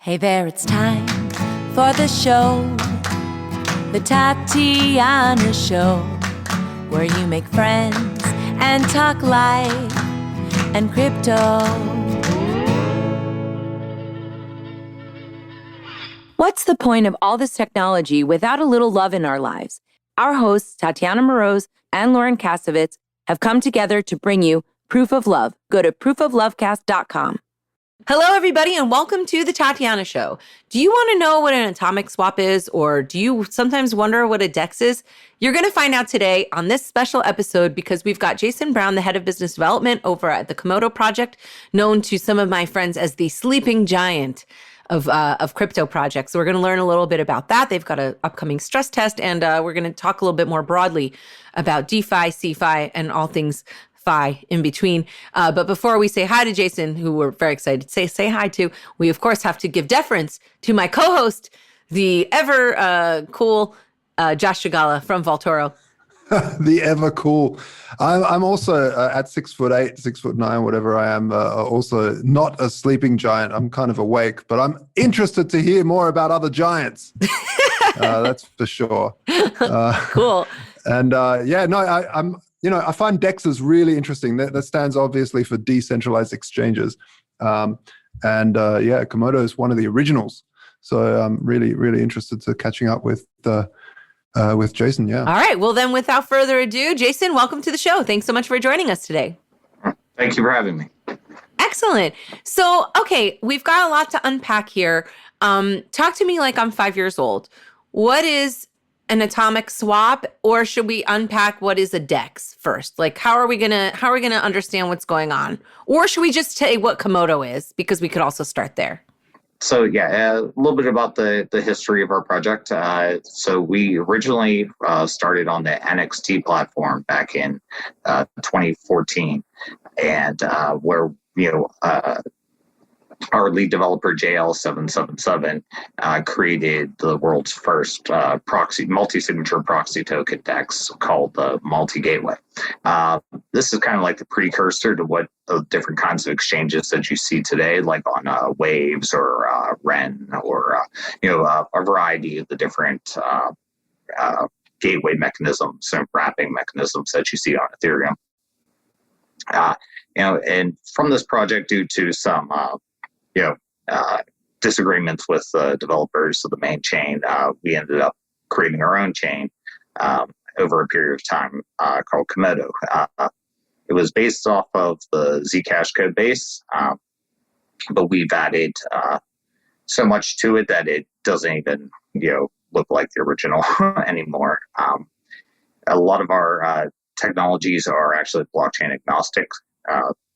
Hey there, it's time for the show, the Tatiana Show, where you make friends and talk life and crypto. What's the point of all this technology without a little love in our lives? Our hosts, Tatiana Moroz and Lauren Kasovitz, have come together to bring you Proof of Love. Go to proofoflovecast.com. Hello, everybody, and welcome to the Tatiana Show. Do you want to know what an atomic swap is, or do you sometimes wonder what a DEX is? You're going to find out today on this special episode because we've got Jason Brown, the head of business development over at the Komodo project, known to some of my friends as the sleeping giant of crypto projects. So we're going to learn a little bit about that. They've got an upcoming stress test, and we're going to talk a little bit more broadly about DeFi, CeFi, and all things Fi in between. But before we say hi to Jason, who we're very excited to say hi to, we of course have to give deference to my co-host, the ever cool Josh Shigala from Vaultoro. The ever cool. I'm also at 6'8", 6'9", whatever I am. Also not a sleeping giant. I'm kind of awake, but I'm interested to hear more about other giants. That's for sure. Cool. And I'm. I find DEXs really interesting. That stands obviously for decentralized exchanges, Komodo is one of the originals. So I'm really, really interested to catching up with Jason. Yeah. All right. Well, then, without further ado, Jason, welcome to the show. Thanks so much for joining us today. Thank you for having me. Excellent. So, okay, we've got a lot to unpack here. Talk to me like I'm 5 years old. What is an atomic swap, or should we unpack what is a DEX first? Like, how are we gonna understand what's going on? Or should we just say what Komodo is? Because we could also start there. So a little bit about the history of our project. So we originally started on the NXT platform back in 2014, and where our lead developer JL777 created the world's first multi-signature proxy token DEX called the Multi-Gateway. This is kind of like the precursor to what the different kinds of exchanges that you see today, like on Waves or Ren, or a variety of the different gateway mechanisms and wrapping mechanisms that you see on Ethereum. And from this project, due to some disagreements with developers of the main chain, we ended up creating our own chain over a period of time called Komodo. It was based off of the Zcash code base, but we've added so much to it that it doesn't even look like the original anymore. A lot of our technologies are actually blockchain agnostic,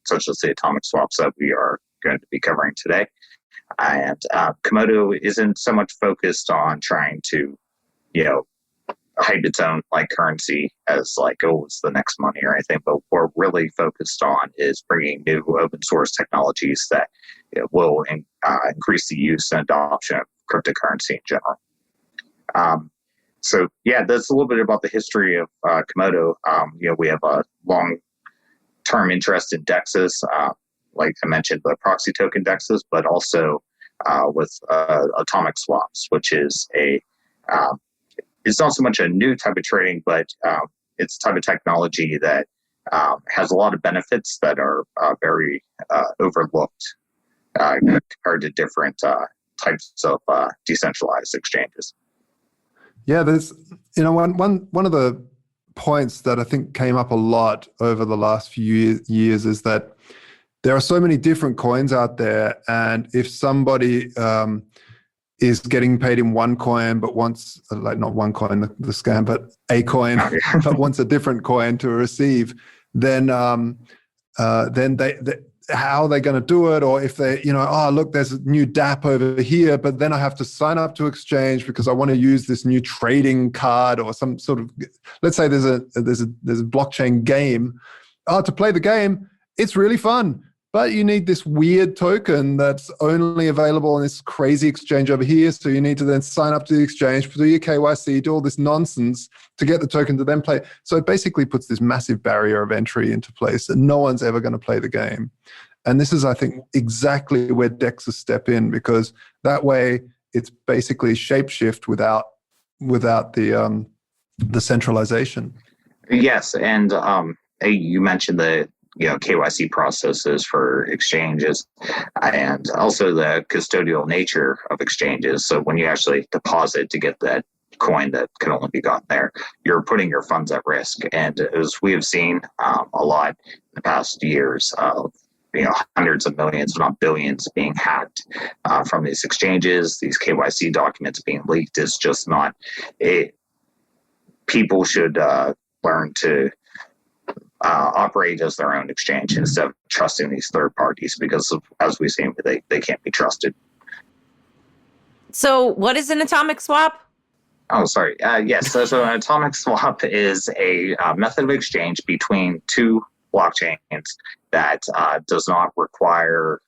such as the atomic swaps that we are going to be covering today. And Komodo isn't so much focused on trying to, hype its own like currency as like, oh, it's the next money or anything. But what we're really focused on is bringing new open source technologies that will increase the use and adoption of cryptocurrency in general. That's a little bit about the history of Komodo. We have a long-term interest in DEXs. Like I mentioned, the proxy token DEXs, but also with atomic swaps, which is it's not so much a new type of trading, but it's a type of technology that has a lot of benefits that are very overlooked compared to different types of decentralized exchanges. Yeah, there's one of the points that I think came up a lot over the last few years is that there are so many different coins out there, and if somebody is getting paid in one coin but wants, like not one coin, the scam, but a coin, but wants a different coin to receive, then they how are they going to do it? Or if they, look, there's a new DApp over here, but then I have to sign up to exchange because I want to use this new trading card or some sort of, let's say there's a blockchain game. To play the game, it's really fun. But you need this weird token that's only available on this crazy exchange over here. So you need to then sign up to the exchange, do your KYC, do all this nonsense to get the token to then play. So it basically puts this massive barrier of entry into place that no one's ever going to play the game. And this is, I think, exactly where DEXs step in, because that way it's basically shapeshift without the centralization. Yes, and you mentioned the KYC processes for exchanges, and also the custodial nature of exchanges. So when you actually deposit to get that coin that can only be gotten there, you're putting your funds at risk. And as we have seen a lot in the past years of hundreds of millions, if not billions, being hacked from these exchanges, these KYC documents being leaked is just not a. People should learn to operate as their own exchange instead of trusting these third parties, because as we've seen, they can't be trusted. So what is an atomic swap? Oh, sorry. Yes. So an atomic swap is a method of exchange between two blockchains that does not require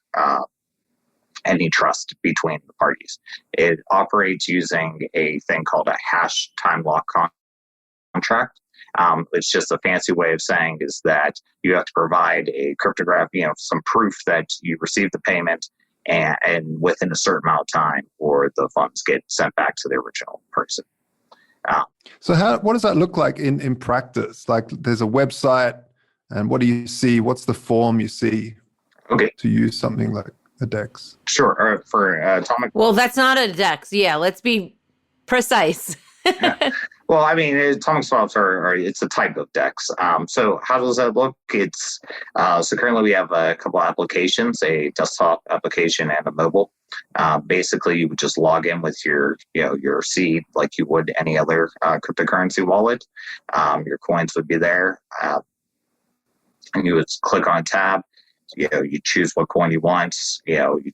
any trust between the parties. It operates using a thing called a hash time lock contract. It's just a fancy way of saying is that you have to provide a cryptograph, some proof that you received the payment and within a certain amount of time, or the funds get sent back to the original person. So what does that look like in practice? Like, there's a website, and what do you see? What's the form you see to use something like a DEX? Sure. For atomic. Well, that's not a DEX. Yeah, let's be precise. Yeah. Well, I mean, atomic swaps it's a type of DEX. So how does that look? It's so currently we have a couple applications, a desktop application and a mobile. Basically, you would just log in with your seed like you would any other cryptocurrency wallet. Your coins would be there, and you would click on a tab. You choose what coin you want. You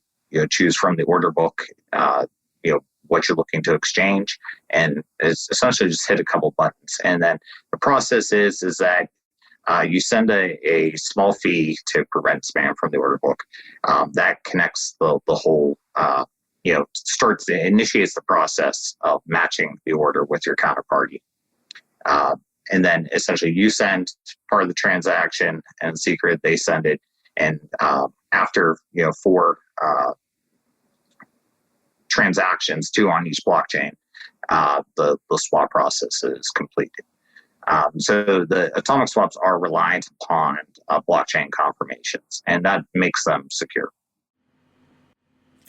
choose from the order book. What you're looking to exchange, and it's essentially just hit a couple buttons. And then the process is that you send a small fee to prevent spam from the order book. That connects the whole, initiates the process of matching the order with your counterparty. And then essentially you send part of the transaction, and secret, they send it. And after 4 transactions, 2 on each blockchain, the swap process is completed. So the atomic swaps are reliant upon blockchain confirmations, and that makes them secure.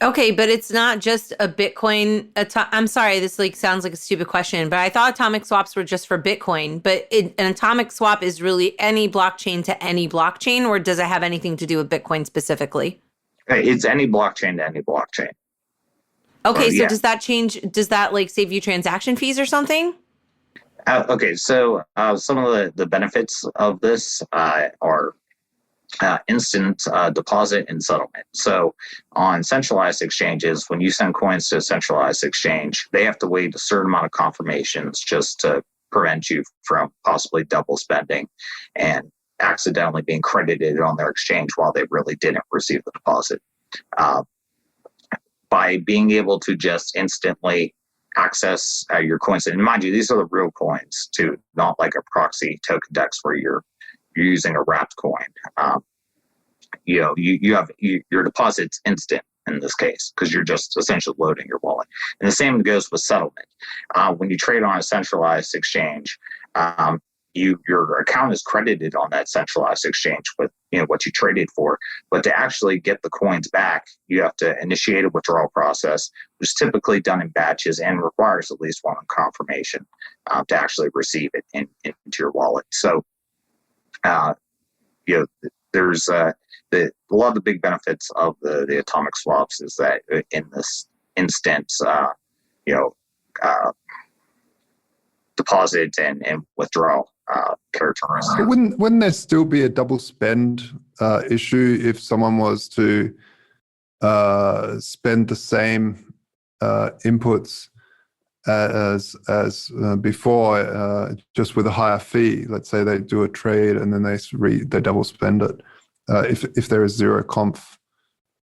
Okay, but it's not just a Bitcoin. I'm sorry, this sounds like a stupid question, but I thought atomic swaps were just for Bitcoin. But an atomic swap is really any blockchain to any blockchain, or does it have anything to do with Bitcoin specifically? It's any blockchain to any blockchain. Okay, so does that change? Does that save you transaction fees or something? Okay, so some of the benefits of this are instant deposit and settlement. So on centralized exchanges, when you send coins to a centralized exchange, they have to wait a certain amount of confirmations just to prevent you from possibly double spending and accidentally being credited on their exchange while they really didn't receive the deposit. By being able to just instantly access your coins, and mind you, these are the real coins too, not like a proxy token DEX where you're using a wrapped coin. You have your deposit's instant in this case because you're just essentially loading your wallet. And the same goes with settlement. When you trade on a centralized exchange, your account is credited on that centralized exchange with what you traded for, but to actually get the coins back, you have to initiate a withdrawal process, which is typically done in batches and requires at least one confirmation to actually receive it into your wallet. So there's a lot of the big benefits of the atomic swaps is that in this instance, deposit and withdrawal characteristics. But wouldn't there still be a double spend issue if someone was to spend the same inputs as before, just with a higher fee? Let's say they do a trade and then they double spend it. If there is zero conf,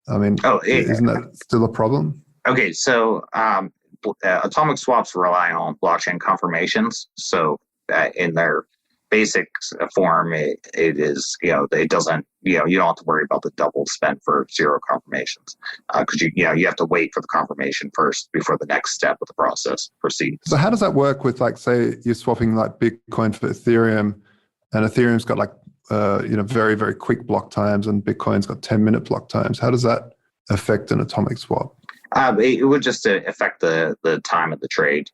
I mean, isn't that still a problem? Okay, so atomic swaps rely on blockchain confirmations. So in their basic form, it is, it doesn't, you don't have to worry about the double spend for zero confirmations, because you have to wait for the confirmation first before the next step of the process proceeds. So how does that work with, like, say you're swapping like Bitcoin for Ethereum, and Ethereum's got like very, very quick block times, and Bitcoin's got 10-minute block times. How does that affect an atomic swap? It would just affect the time of the trade,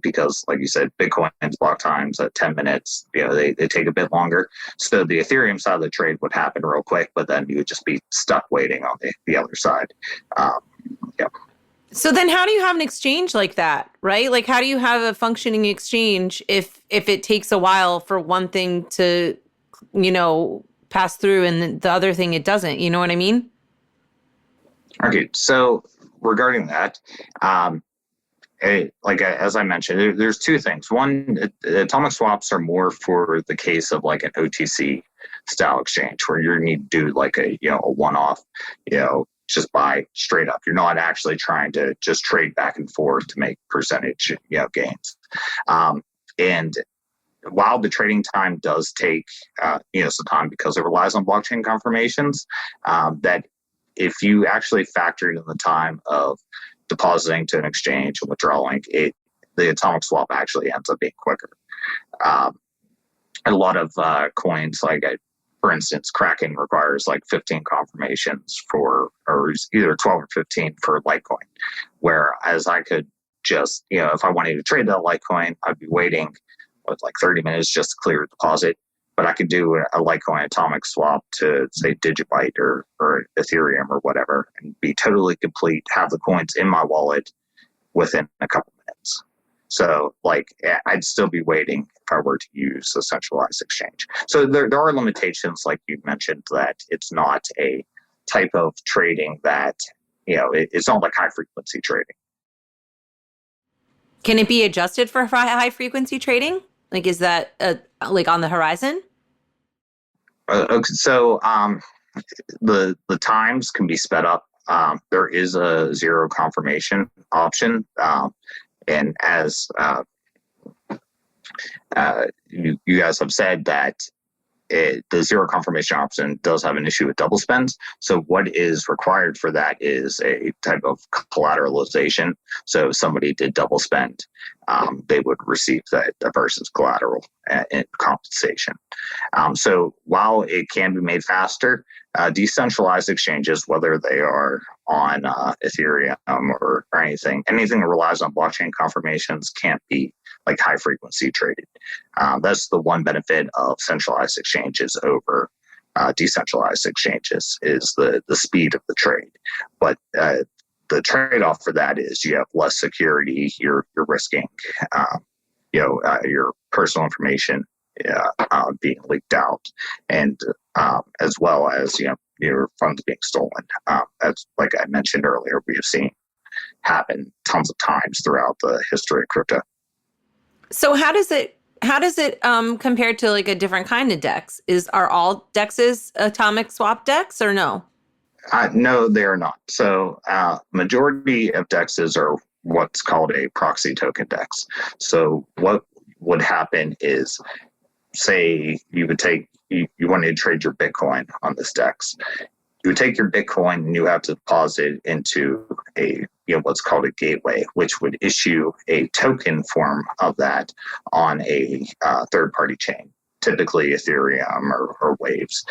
because, like you said, Bitcoin's block times at 10 minutes, they take a bit longer. So the Ethereum side of the trade would happen real quick, but then you would just be stuck waiting on the other side. So then how do you have an exchange like that, right? Like, how do you have a functioning exchange if it takes a while for one thing to, pass through and the other thing it doesn't? You know what I mean? Okay, so regarding that, as I mentioned, there's two things. One, atomic swaps are more for the case of like an OTC style exchange, where you need to do like a one-off, just buy straight up. You're not actually trying to just trade back and forth to make percentage gains. And while the trading time does take some time because it relies on blockchain confirmations, that if you actually factored in the time of depositing to an exchange and withdrawing, the atomic swap actually ends up being quicker. A lot of coins, for instance, Kraken requires like 15 confirmations or either 12 or 15 for Litecoin, whereas I could just, if I wanted to trade that Litecoin, I'd be waiting with like 30 minutes just to clear a deposit. But I could do a Litecoin atomic swap to, say, Digibyte or Ethereum or whatever, and be totally complete, have the coins in my wallet within a couple minutes. So, I'd still be waiting if I were to use a centralized exchange. So there are limitations, like you mentioned, that it's not a type of trading that, it's not like high-frequency trading. Can it be adjusted for high-frequency trading? Like, is that on the horizon? So the times can be sped up. There is a zero confirmation option, and as you guys have said, that the zero confirmation option does have an issue with double spends. So what is required for that is a type of collateralization. So if somebody did double spend, they would receive that versus collateral in compensation. So while it can be made faster, decentralized exchanges, whether they are on Ethereum or anything that relies on blockchain confirmations, can't be like high frequency traded. That's the one benefit of centralized exchanges over decentralized exchanges, is the speed of the trade. But the trade-off for that is you have less security. You're risking your personal information being leaked out, and as well as your funds being stolen. As like I mentioned earlier, we have seen happen tons of times throughout the history of crypto. So how does it compare to like a different kind of DEX? Are all DEXs atomic swap DEX or no? No, they are not. So majority of DEXs are what's called a proxy token DEX. So what would happen is, say you wanted to trade your Bitcoin on this DEX. You would take your Bitcoin and you have to deposit into a what's called a gateway, which would issue a token form of that on a third-party chain, typically Ethereum or Waves.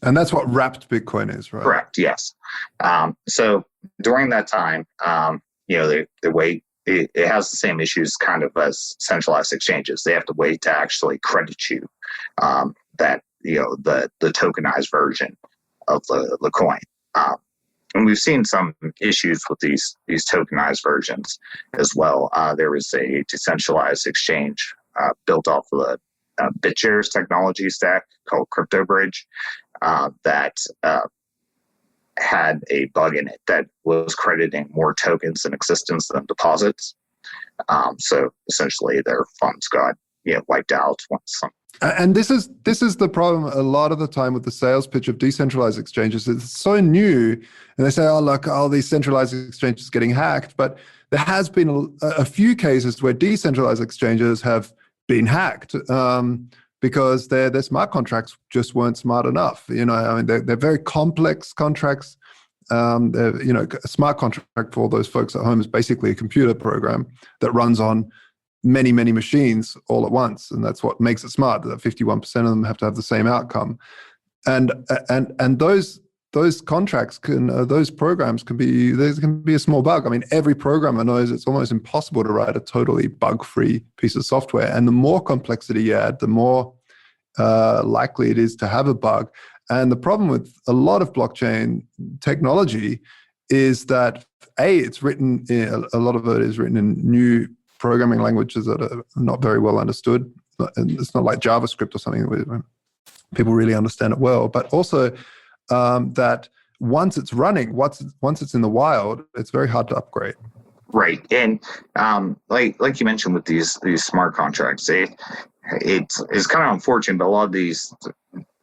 And that's what wrapped Bitcoin is, right? Correct. Yes. So during that time, the way it has the same issues kind of as centralized exchanges. They have to wait to actually credit you that the tokenized version of the coin. And we've seen some issues with these tokenized versions as well. There was a decentralized exchange built off of the BitShares technology stack called CryptoBridge that had a bug in it that was crediting more tokens in existence than deposits. So essentially their funds got wiped out once. And this is the problem a lot of the time with the sales pitch of decentralized exchanges. It's so new, and they say, "Oh, look, all these centralized exchanges getting hacked." But there has been a few cases where decentralized exchanges have been hacked because their smart contracts just weren't smart enough. I mean, they're very complex contracts. A smart contract for all those folks at home is basically a computer program that runs on many, many machines all at once, and that's what makes it smart. That 51% of them have to have the same outcome, and those contracts those programs can be a small bug. I mean, every programmer knows it's almost impossible to write a totally bug-free piece of software, and the more complexity you add, the more likely it is to have a bug. And the problem with a lot of blockchain technology is that it's written a lot of it is written in new programming languages that are not very well understood. It's not like JavaScript or something where people really understand it well. But also that once it's running, once it's in the wild, it's very hard to upgrade. Right, and like you mentioned with these smart contracts, it's kind of unfortunate, but a lot of these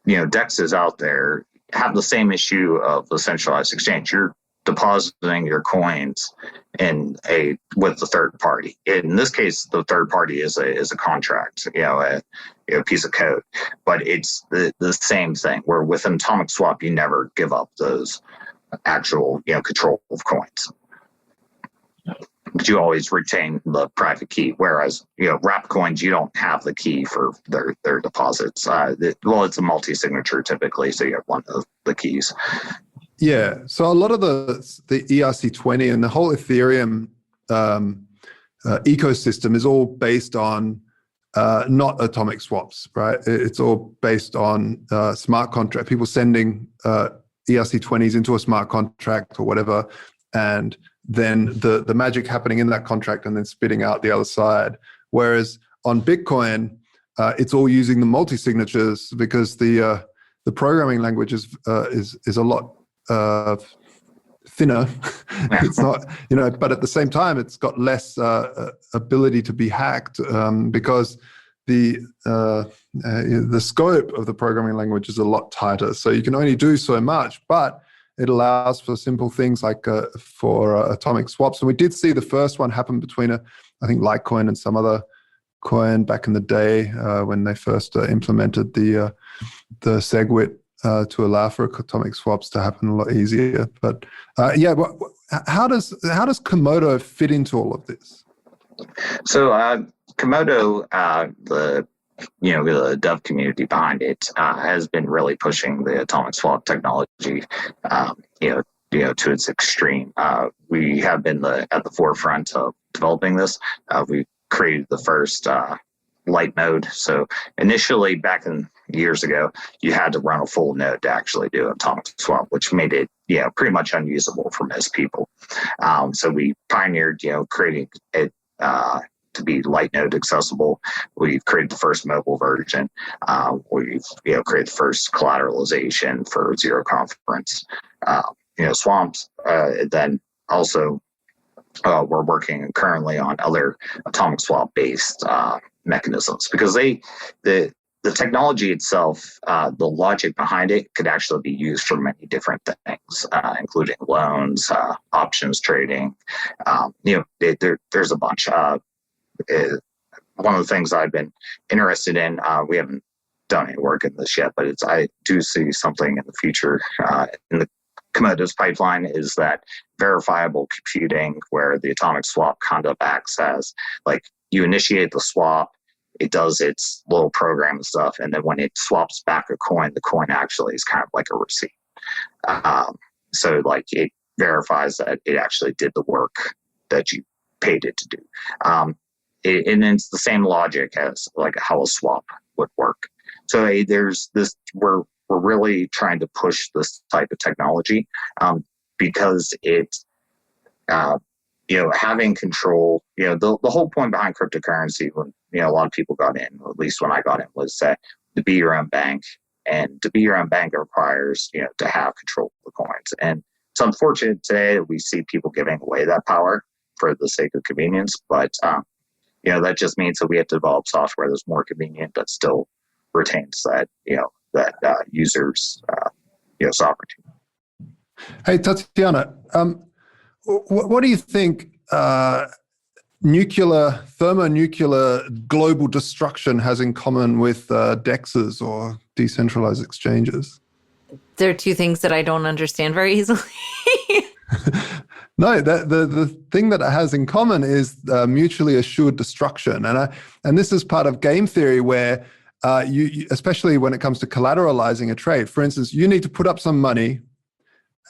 DEXs out there have the same issue of the centralized exchange. You're depositing your coins with the third party. In this case, the third party is a contract, a piece of code, but it's the same thing. Where with an atomic swap, you never give up those actual control of coins. But you always retain the private key, whereas wrapped coins, you don't have the key for their deposits. It's a multi-signature typically, so you have one of the keys. Yeah, so a lot of the ERC20 and the whole Ethereum ecosystem is all based on not atomic swaps, right? It's all based on smart contract, people sending ERC20s into a smart contract or whatever, and then the magic happening in that contract and then spitting out the other side. Whereas on Bitcoin, it's all using the multi-signatures because the programming language is a lot thinner. It's not, but at the same time, it's got less ability to be hacked because the scope of the programming language is a lot tighter. So you can only do so much, but it allows for simple things like for atomic swaps. And we did see the first one happen between I think Litecoin and some other coin back in the day when they first implemented the SegWit to allow for atomic swaps to happen a lot easier. But how does Komodo fit into all of this? So Komodo, the dev community behind it has been really pushing the atomic swap technology, to its extreme. We have been at the forefront of developing this. We created the first light node. So initially, back in years ago, you had to run a full node to actually do an atomic swap, which made it pretty much unusable for most people. So we pioneered creating it to be light node accessible. We've created the first mobile version. We've created the first collateralization for zero conference swamps. Then also we're working currently on other atomic swap based mechanisms because the technology itself, the logic behind it could actually be used for many different things, including loans, options trading. There's a bunch. One of the things I've been interested in, we haven't done any work in this yet, but I do see something in the future in the Komodo's pipeline is that verifiable computing, where the atomic swap conduct acts as like you initiate the swap, it does its little program and stuff, and then when it swaps back a coin, the coin actually is kind of like a receipt. So like it verifies that it actually did the work that you paid it to do. And it's the same logic as like how a swap would work. So there's this, we're really trying to push this type of technology because it, having control, the whole point behind cryptocurrency when, a lot of people got in, at least when I got in, was that to be your own bank. And to be your own bank requires, to have control of the coins. And it's unfortunate today that we see people giving away that power for the sake of convenience. But, that just means that we have to develop software that's more convenient that still retains that, that users, sovereignty. Hey, Tatiana, what do you think thermonuclear global destruction has in common with DEXs or decentralized exchanges? They're two things that I don't understand very easily. No, the thing that it has in common is mutually assured destruction, and this is part of game theory where you especially when it comes to collateralizing a trade. For instance, you need to put up some money,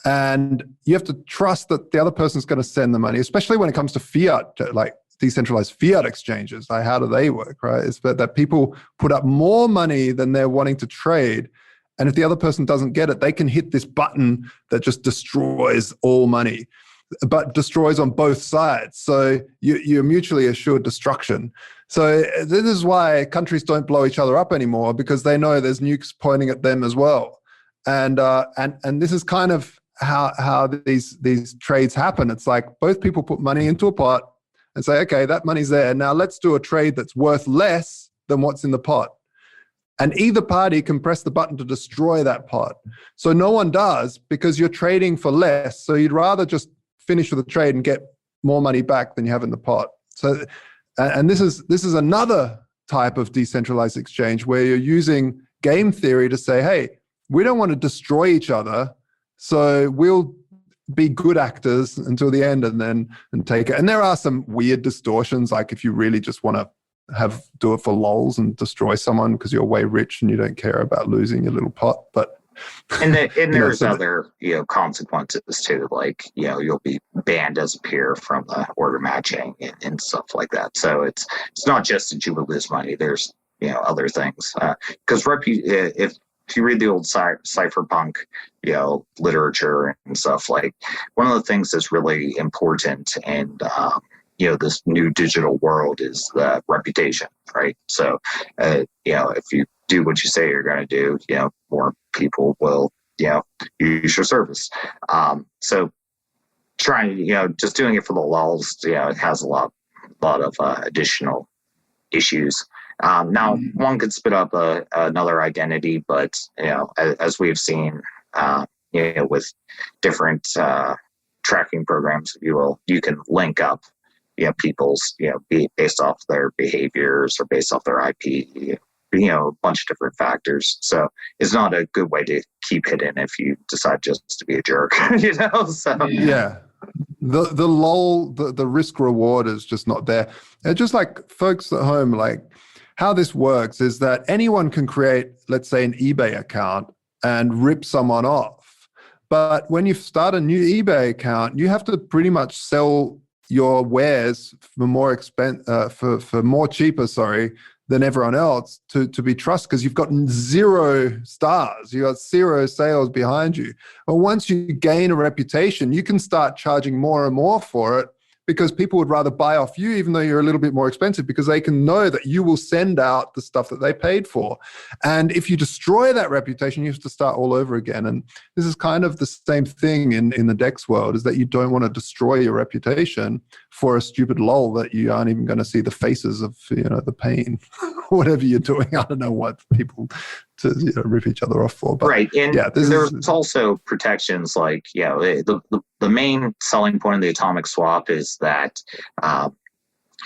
and you have to trust that the other person's going to send the money. Especially when it comes to fiat, like decentralized fiat exchanges. Like, how do they work? Right? It's that people put up more money than they're wanting to trade. And if the other person doesn't get it, they can hit this button that just destroys all money, but destroys on both sides. So you're mutually assured destruction. So this is why countries don't blow each other up anymore, because they know there's nukes pointing at them as well. And this is kind of how these trades happen. It's like both people put money into a pot and say, okay, that money's there. Now let's do a trade that's worth less than what's in the pot. And either party can press the button to destroy that pot. So no one does, because you're trading for less. So you'd rather just finish with the trade and get more money back than you have in the pot. So, and this is another type of decentralized exchange where you're using game theory to say, hey, we don't want to destroy each other, so we'll be good actors until the end and take it. And there are some weird distortions, like if you really just want to do it for lols and destroy someone because you're way rich and you don't care about losing your little pot. But and there's other consequences too, like you'll be banned as a peer from the order matching and stuff like that. So it's not just that you would lose money. There's other things because if you read the old cypherpunk literature and stuff, like one of the things that's really important and this new digital world is the reputation, right? So, if you do what you say you're going to do, more people will, use your service. So trying, just doing it for the lulz, it has a lot of additional issues. Now, one could spit up another identity, but, as we've seen, with different tracking programs, if you will, you can link up people's, based off their behaviors or based off their IP, a bunch of different factors. So it's not a good way to keep hidden if you decide just to be a jerk, So yeah, the risk reward is just not there. And just like folks at home, like how this works is that anyone can create, let's say, an eBay account and rip someone off. But when you start a new eBay account, you have to pretty much sell your wares for more cheaper, than everyone else to be trusted, because you've got 0 stars, you got 0 sales behind you. But once you gain a reputation, you can start charging more and more for it, because people would rather buy off you, even though you're a little bit more expensive, because they can know that you will send out the stuff that they paid for. And if you destroy that reputation, you have to start all over again. And this is kind of the same thing in the DEX world, is that you don't want to destroy your reputation for a stupid lol that you aren't even going to see the faces of, the pain, whatever you're doing. I don't know what people to rip each other off for. But right. And there's also protections like, the main selling point of the atomic swap is that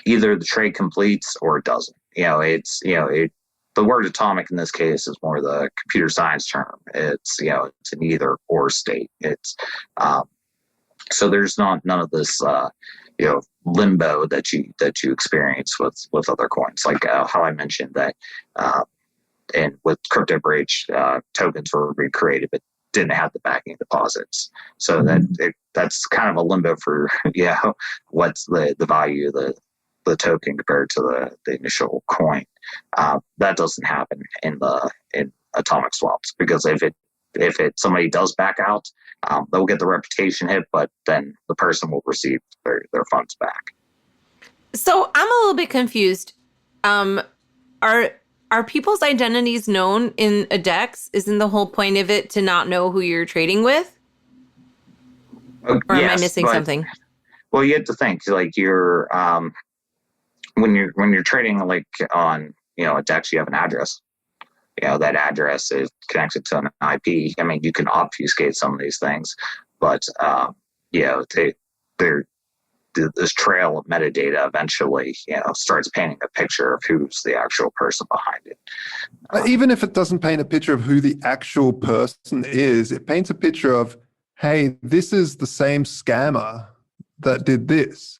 either the trade completes or it doesn't. The word atomic in this case is more the computer science term. It's an either or state. It's so there's none of this limbo that you experience with other coins, like how I mentioned that. And with Crypto Bridge, tokens were recreated, but didn't have the backing deposits. So that's kind of a limbo for what's the value of the token compared to the initial coin. That doesn't happen in atomic swaps, because if somebody does back out, they'll get the reputation hit, but then the person will receive their funds back. So I'm a little bit confused. Are people's identities known in a DEX? Isn't the whole point of it to not know who you're trading with? Or am I missing something? Well, you have to think, like, you're when you're trading like on a DEX, you have an address. That address is connected to an IP. I mean, you can obfuscate some of these things, but this trail of metadata eventually, starts painting a picture of who's the actual person behind it. Even if it doesn't paint a picture of who the actual person is, it paints a picture of, hey, this is the same scammer that did this.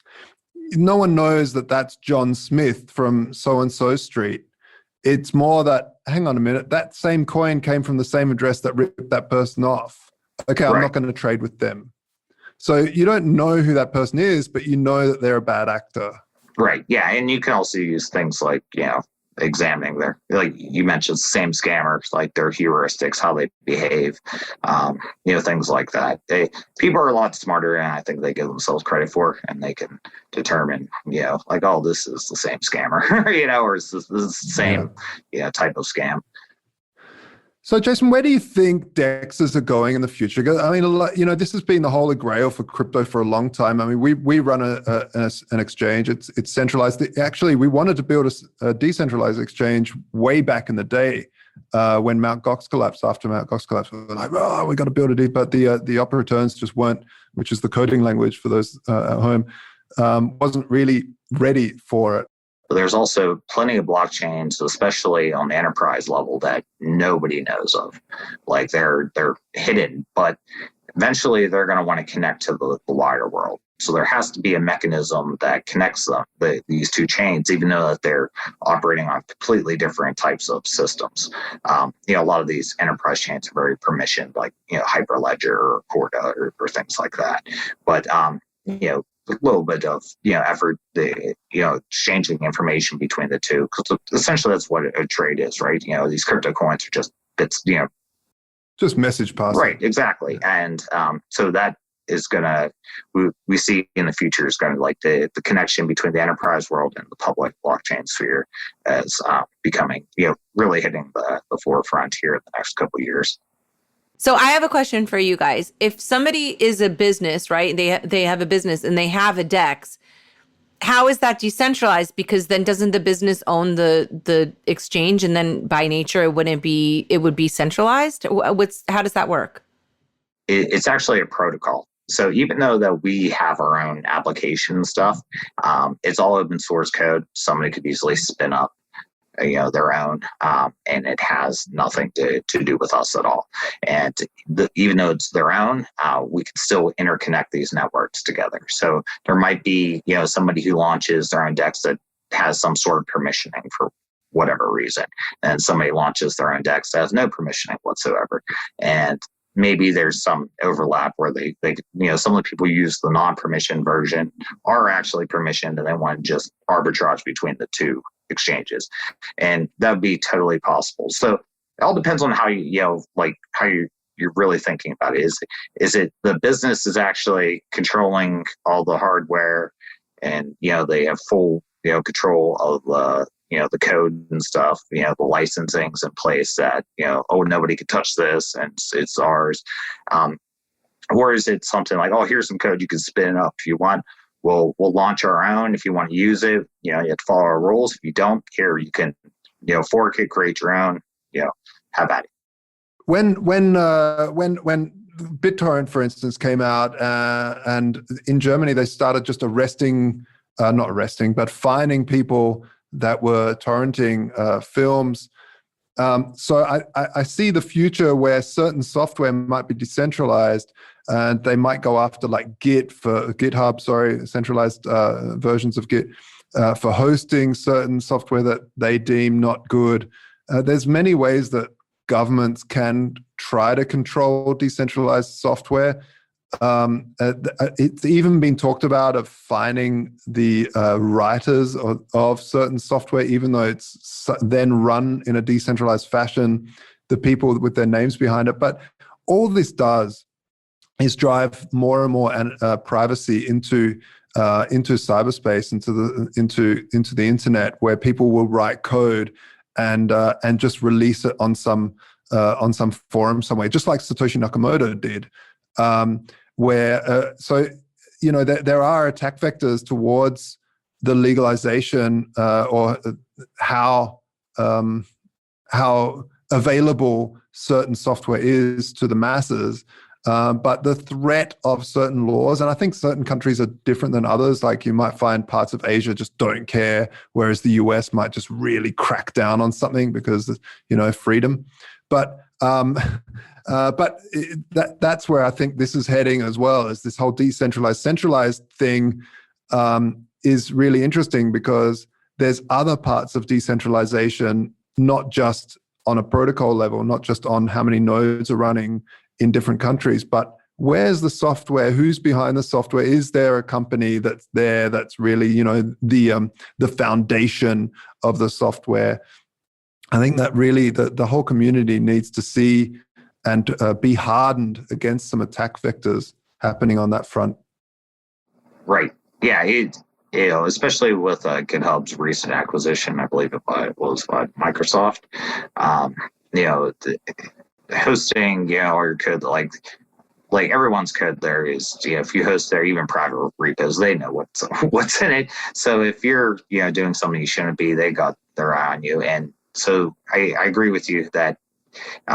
No one knows that that's John Smith from so-and-so street. It's more that, hang on a minute, that same coin came from the same address that ripped that person off. Okay, I'm not going to trade with them. So you don't know who that person is, but you know that they're a bad actor. Right. Yeah. And you can also use things like, examining their, like you mentioned, same scammers, like their heuristics, how they behave, things like that. People are a lot smarter, and I think they give themselves credit for, and they can determine, like, oh, this is the same scammer, or is this is the same, type of scam. So, Jason, where do you think DEXs are going in the future? I mean, this has been the holy grail for crypto for a long time. I mean, we run an exchange. It's centralized. Actually, we wanted to build a decentralized exchange way back in the day when Mt. Gox collapsed. After Mt. Gox collapsed, we were like, oh, we got to build it. But the opera returns just weren't, which is the coding language for those at home, wasn't really ready for it. There's also plenty of blockchains, especially on the enterprise level, that nobody knows of. Like they're hidden, but eventually they're going to want to connect to the wider world. So there has to be a mechanism that connects them, these two chains, even though that they're operating on completely different types of systems. A lot of these enterprise chains are very permissioned, like Hyperledger or Corda or things like that. But a little bit of effort, exchanging information between the two, because essentially that's what a trade is, right? These crypto coins are just bits, just message passing, right? Exactly. And so that is gonna, we see in the future is gonna, like, the connection between the enterprise world and the public blockchain sphere as becoming really hitting the forefront here in the next couple of years. So I have a question for you guys. If somebody is a business, right? They have a business and they have a DEX, how is that decentralized? Because then doesn't the business own the exchange, and then by nature it would be centralized? How does that work? It's actually a protocol. So even though that we have our own application stuff, it's all open source code. Somebody could easily spin up their own, and it has nothing to do with us at all. And even though it's their own, we can still interconnect these networks together. So there might be, somebody who launches their own DEX that has some sort of permissioning for whatever reason, and somebody launches their own DEX that has no permissioning whatsoever. And maybe there's some overlap where they some of the people who use the non-permissioned version are actually permissioned, and they want to just arbitrage between the two exchanges, and that would be totally possible. So it all depends on how you're really thinking about it. Is it the business is actually controlling all the hardware, and they have full control of the code and stuff, the licensing's in place that nobody can touch this and it's ours, or is it something like, oh, here's some code, you can spin it up if you want. We'll launch our own. If you want to use it, you have to follow our rules. If you don't, here you can, fork it, create your own, have at it. When BitTorrent, for instance, came out, and in Germany they started just finding people that were torrenting films. So I see the future where certain software might be decentralized, and they might go after like GitHub, centralized versions of Git, for hosting certain software that they deem not good. There's many ways that governments can try to control decentralized software. It's even been talked about of fining the writers of certain software, even though it's then run in a decentralized fashion, the people with their names behind it. But all this does is drive more and more privacy into cyberspace, into the internet, where people will write code and just release it on some forum somewhere, just like Satoshi Nakamoto did. There are attack vectors towards the legalization or how available certain software is to the masses. But the threat of certain laws, and I think certain countries are different than others. Like you might find parts of Asia just don't care, whereas the US might just really crack down on something because, freedom. But that's where I think this is heading as well, as this whole decentralized, centralized thing is really interesting because there's other parts of decentralization, not just on a protocol level, not just on how many nodes are running in different countries, but where's the software? Who's behind the software? Is there a company that's there that's really, the foundation of the software? I think that really the whole community needs to see and be hardened against some attack vectors happening on that front. Right. Yeah. Especially with GitHub's recent acquisition, I believe it was by Microsoft. Hosting, or your code, like everyone's code there is, if you host their even private repos, they know what's in it. So if you're, doing something you shouldn't be, they got their eye on you. And so I agree with you that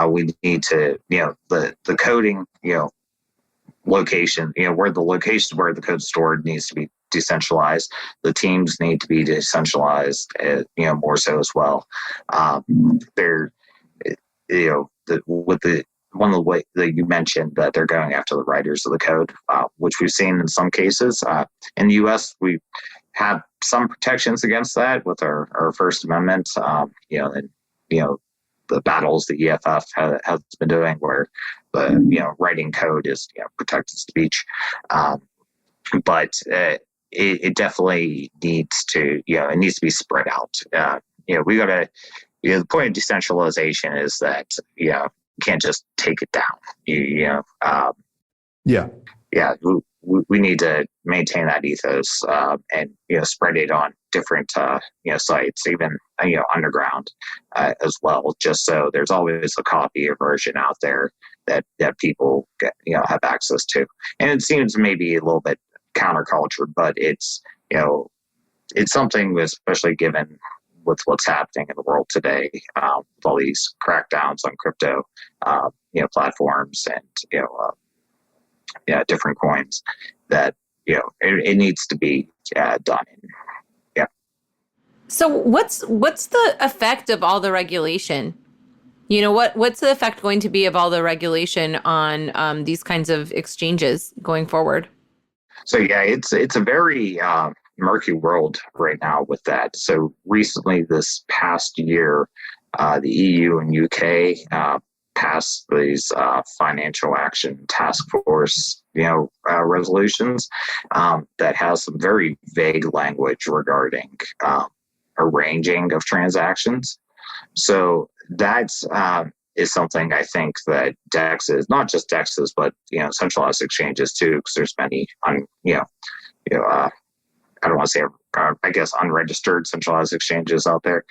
we need to, the coding, location, where the location where the code's stored needs to be decentralized. The teams need to be decentralized, more so as well. One of the ways that you mentioned that they're going after the writers of the code, which we've seen in some cases. In the U.S., we have some protections against that with our First Amendment, the battles the EFF has been doing where the, writing code is protected speech. But it definitely needs to, it needs to be spread out. We got to, the point of decentralization is that, you can't just take it down. We need to maintain that ethos and spread it on different sites, even underground as well. Just so there's always a copy or version out there that people get, have access to. And it seems maybe a little bit counterculture, but it's something, especially given with what's happening in the world today, with all these crackdowns on crypto, platforms and, different coins that, it needs to be done. Yeah. So what's the effect of all the regulation? What's the effect going to be of all the regulation on these kinds of exchanges going forward? So it's a very murky world right now with that. So recently, this past year, the EU and UK passed these financial action task force, resolutions that has some very vague language regarding arranging of transactions. So that's is something I think that DEXs, not just DEXs, but centralized exchanges too, because there's many I don't want to say, I guess, unregistered centralized exchanges out there,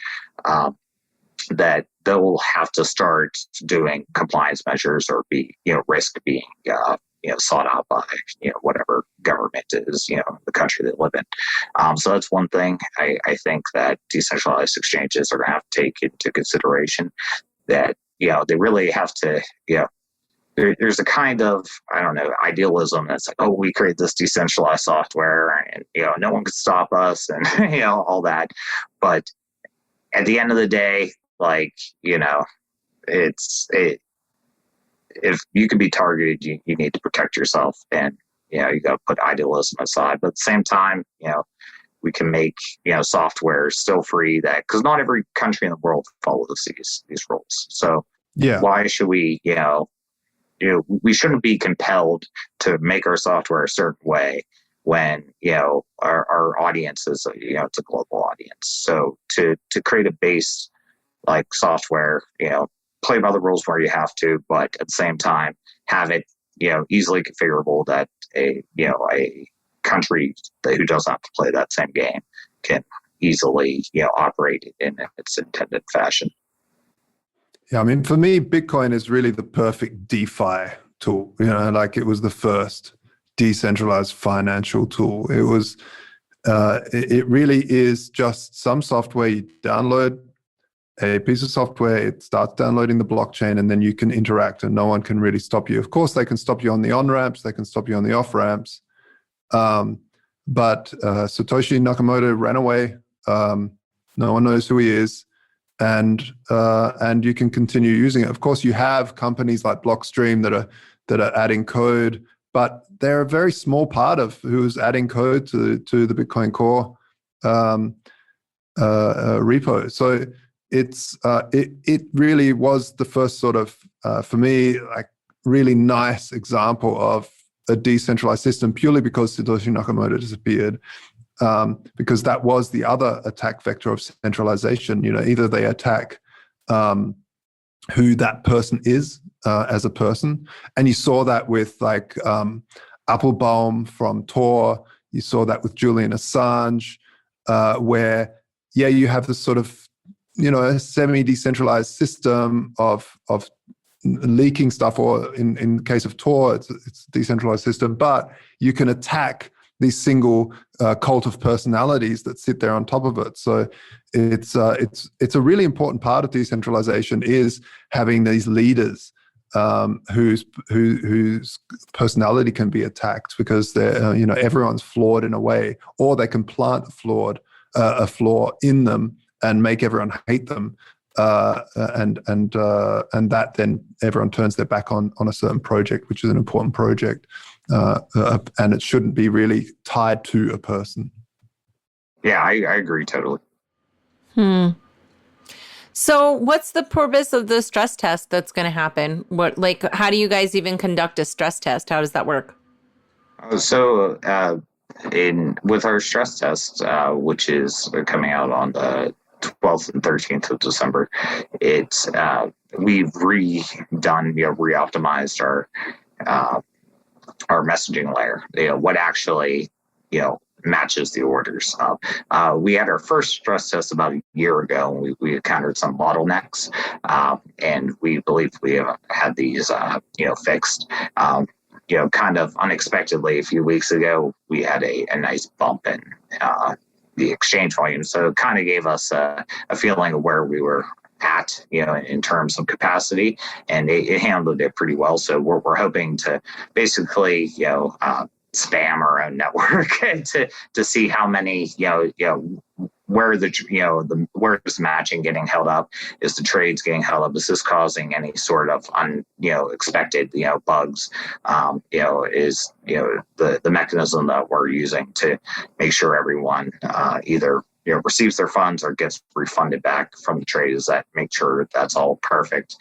that they'll have to start doing compliance measures or be, risk being, sought out by, whatever government is, the country they live in. So that's one thing I think that decentralized exchanges are going to have to take into consideration, that, they really have to, there's a kind of, I don't know, idealism that's like, oh, we create this decentralized software and, no one can stop us and, all that. But at the end of the day, if you can be targeted, you need to protect yourself, and, you got to put idealism aside. But at the same time, we can make, software still free, that, because not every country in the world follows these rules. So why should we, we shouldn't be compelled to make our software a certain way when, our audience is, it's a global audience. So to create a base like software, play by the rules where you have to, but at the same time, have it, easily configurable that a country who doesn't have to play that same game can easily, operate in its intended fashion. Yeah, I mean, for me, Bitcoin is really the perfect DeFi tool. It was the first decentralized financial tool. It was, it really is just some software you download a piece of software, it starts downloading the blockchain, and then you can interact and no one can really stop you. Of course, they can stop you on the on-ramps, they can stop you on the off-ramps. But Satoshi Nakamoto ran away. No one knows who he is. And you can continue using it. Of course, you have companies like Blockstream that are adding code, but they're a very small part of who's adding code to the Bitcoin Core repo. So it really was the first sort of for me, like, really nice example of a decentralized system, purely because Satoshi Nakamoto disappeared. Because that was the other attack vector of centralization. Either they attack who that person is as a person, and you saw that with like Applebaum from Tor. You saw that with Julian Assange, where you have this sort of a semi-decentralized system of leaking stuff, or in the case of Tor, it's a decentralized system, but you can attack these single cult of personalities that sit there on top of it. So it's a really important part of decentralization, is having these leaders whose personality can be attacked, because they're everyone's flawed in a way, or they can plant a flaw in them and make everyone hate them, and that then everyone turns their back on a certain project, which is an important project. And it shouldn't be really tied to a person. Yeah, I agree totally. So what's the purpose of the stress test that's going to happen? How do you guys even conduct a stress test? How does that work? So with our stress test, which is coming out on the 12th and 13th of December, we've re-optimized our messaging layer, what actually, matches the orders. We had our first stress test about a year ago, and we encountered some bottlenecks, and we believe we have had these, fixed. Kind of unexpectedly, a few weeks ago, we had a nice bump in the exchange volume. So it kind of gave us a feeling of where we were at, in terms of capacity, and it handled it pretty well. So we're hoping to basically, spam our own network to see how many, where where is matching getting held up? Is the trades getting held up? Is this causing any sort of expected bugs? Is the mechanism that we're using to make sure everyone either receives their funds or gets refunded back from the trade, is that make sure that's all perfect.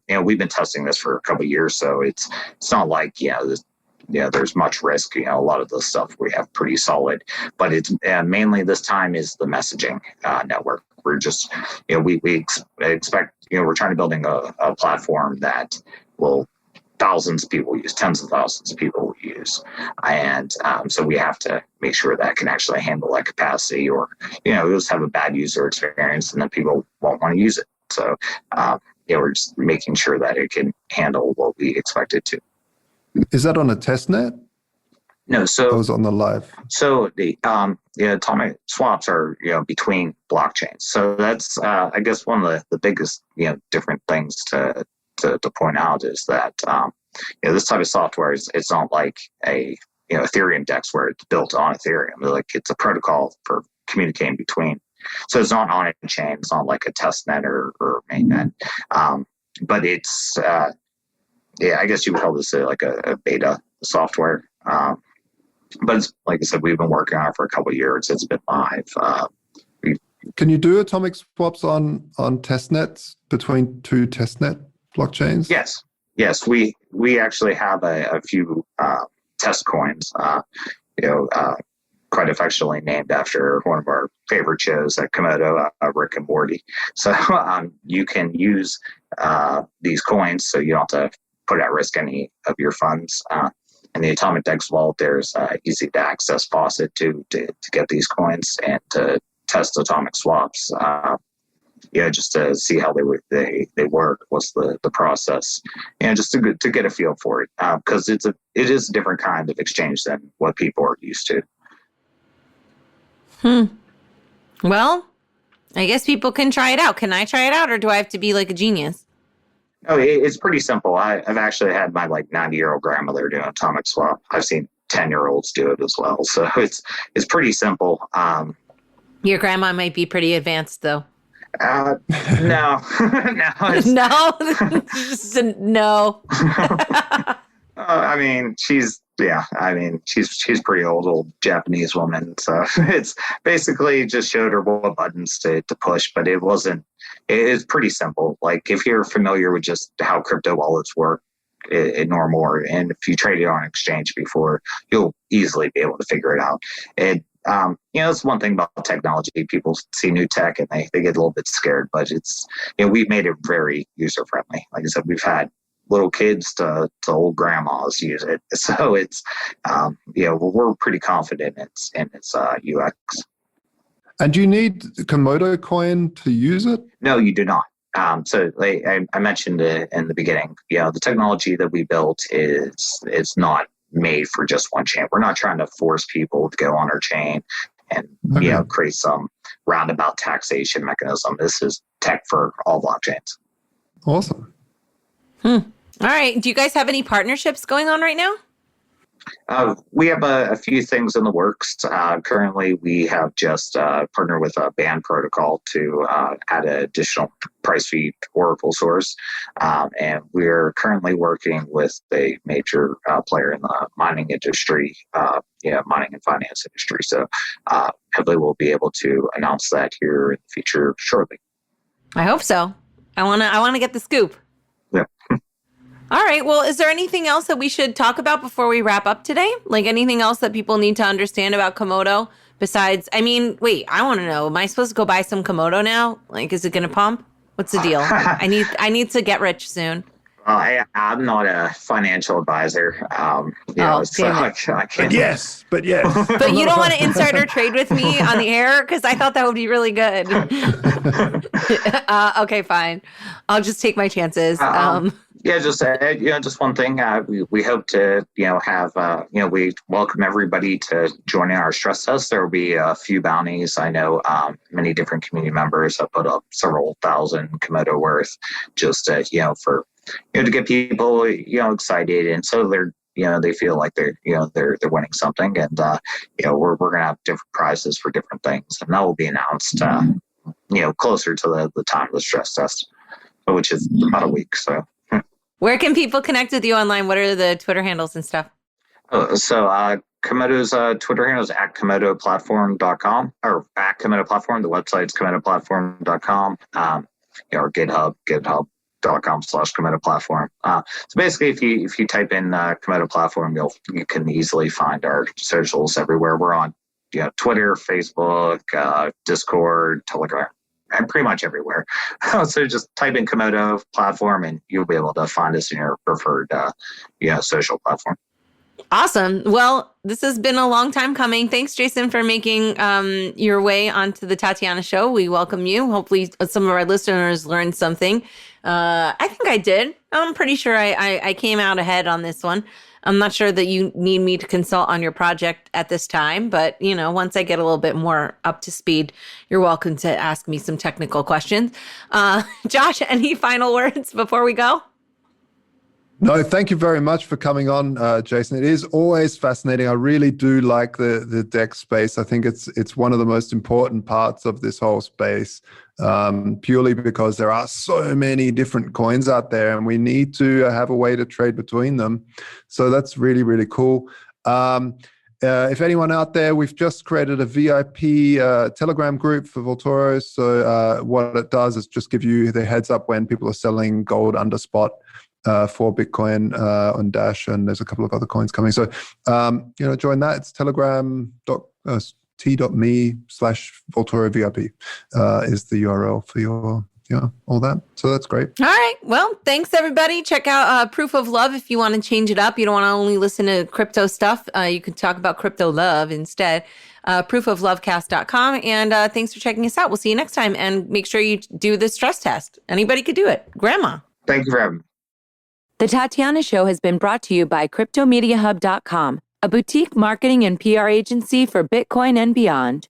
We've been testing this for a couple of years, so it's not like there's much risk. A lot of the stuff we have pretty solid, but it's mainly this time is the messaging network. We're just we expect we're trying to building a platform that will thousands of people use, tens of thousands of people will use, and so we have to make sure that can actually handle that capacity, or we'll just have a bad user experience and then people won't want to use it. So we're just making sure that it can handle what we expect it to. Is that on a test net? No, so that was on the live. So the atomic swaps are between blockchains. So that's I guess one of the biggest different things to point out is that this type of software it's not like a Ethereum DEX where it's built on Ethereum. Like, it's a protocol for communicating between. So it's not on a chain. It's not like a test net or mainnet. But it's I guess you would call this like a beta software. But it's, like I said, we've been working on it for a couple of years. It's been live. Can you do atomic swaps on test nets between two testnet blockchains? Yes. We actually have a few test coins, quite affectionately named after one of our favorite shows at Komodo, Rick and Morty. So you can use these coins, so you don't have to put at risk any of your funds. In the AtomicDEX vault, there's easy to access faucet to get these coins and to test atomic swaps. Just to see how they work. What's the process? Just to get a feel for it, because it is a different kind of exchange than what people are used to. Well, I guess people can try it out. Can I try it out, or do I have to be like a genius? No, it's pretty simple. I've actually had my 90-year-old grandmother do an atomic swap. I've seen 10-year-olds do it as well. So it's pretty simple. Your grandma might be pretty advanced, though. No, no, no, just a no. I mean, she's pretty old Japanese woman. So it's basically just showed her what buttons to push, but it's pretty simple. Like if you're familiar with just how crypto wallets work in normal, and if you traded on exchange before, you'll easily be able to figure it out. It's one thing about technology. People see new tech and they get a little bit scared, but we've made it very user friendly. Like I said, we've had little kids to old grandmas use it. So it's, we're pretty confident in its UX. And do you need Komodo coin to use it? No, you do not. So I mentioned it in the beginning, the technology that we built is not made for just one chain. We're not trying to force people to go on our chain and create some roundabout taxation mechanism. This is tech for all blockchains. Awesome. All right. Do you guys have any partnerships going on right now? We have a few things in the works. Currently, we have just partnered with a band protocol to add an additional price feed Oracle source. And we're currently working with a major player in the mining industry, mining and finance industry. So hopefully we'll be able to announce that here in the future shortly. I hope so. I want to get the scoop. Yeah. All right. Well, is there anything else that we should talk about before we wrap up today? Like anything else that people need to understand about Komodo besides, I want to know, am I supposed to go buy some Komodo now? Like, is it going to pump? What's the deal? I need to get rich soon. I'm not a financial advisor. So I can't. But yes. But you don't want to insider trade with me on the air? Because I thought that would be really good. Okay, fine. I'll just take my chances. Just one thing. We hope to, have, we welcome everybody to join in our stress test. There will be a few bounties. I know many different community members have put up several thousand Komodo worth just, for, to get people, excited. And so they're, they feel like they're winning something. And, we're going to have different prizes for different things. And that will be announced, closer to the time of the stress test, which is about a week. So. Where can people connect with you online? What are the Twitter handles and stuff? Komodo's Twitter handle is at KomodoPlatform.com or at Komodo Platform. The website's KomodoPlatform.com. Or GitHub.com/Komodo Platform. So basically, if you type in Komodo Platform, you can easily find our socials everywhere. We're on Twitter, Facebook, Discord, Telegram. And pretty much everywhere. So just type in Komodo Platform and you'll be able to find us in your preferred social platform. Awesome. Well, this has been a long time coming. Thanks, Jason, for making your way onto the Tatiana show. We welcome you. Hopefully some of our listeners learned something. I think I did. I'm pretty sure I came out ahead on this one. I'm not sure that you need me to consult on your project at this time, but, once I get a little bit more up to speed, you're welcome to ask me some technical questions. Josh, any final words before we go? No, thank you very much for coming on, Jason. It is always fascinating. I really do like the DEX space. I think it's one of the most important parts of this whole space, purely because there are so many different coins out there and we need to have a way to trade between them. So that's really, really cool. If anyone out there, we've just created a VIP Telegram group for Vaultoro. So what it does is just give you the heads up when people are selling gold under spot. For Bitcoin on Dash, and there's a couple of other coins coming. So, join that. It's telegram.t.me/VaultoroVIP is the URL for your, all that. So that's great. All right. Well, thanks, everybody. Check out Proof of Love if you want to change it up. You don't want to only listen to crypto stuff. You can talk about crypto love instead. proofoflovecast.com. And thanks for checking us out. We'll see you next time. And make sure you do the stress test. Anybody could do it. Grandma. Thank you for having me. The Tatiana Show has been brought to you by CryptoMediaHub.com, a boutique marketing and PR agency for Bitcoin and beyond.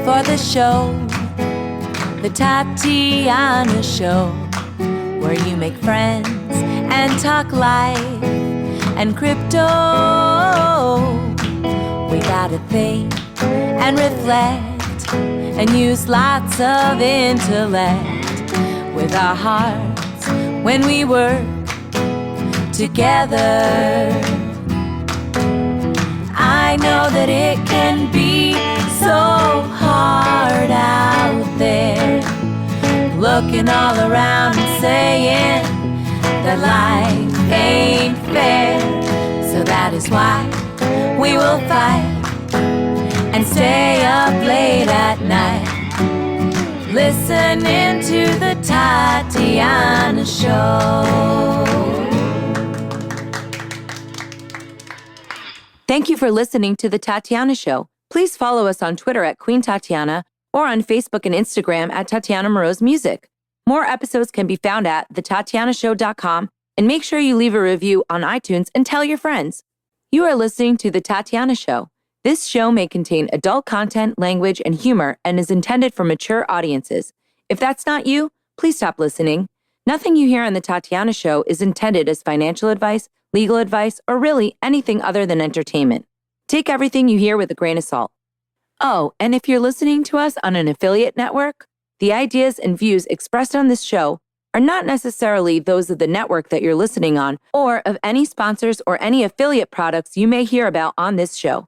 for the show, the Tatiana Show, where you make friends and talk life and crypto. We gotta think and reflect and use lots of intellect with our hearts when we work together. I know that it can be so hard out there, looking all around and saying that life ain't fair. So that is why we will fight and stay up late at night, listening to the Tatiana Show. Thank you for listening to The Tatiana Show. Please follow us on Twitter at Queen Tatiana or on Facebook and Instagram at Tatiana Moroz Music. More episodes can be found at thetatianashow.com, and make sure you leave a review on iTunes and tell your friends. You are listening to The Tatiana Show. This show may contain adult content, language, and humor and is intended for mature audiences. If that's not you, please stop listening. Nothing you hear on The Tatiana Show is intended as financial advice, legal advice, or really anything other than entertainment. Take everything you hear with a grain of salt. Oh, and if you're listening to us on an affiliate network, the ideas and views expressed on this show are not necessarily those of the network that you're listening on or of any sponsors or any affiliate products you may hear about on this show.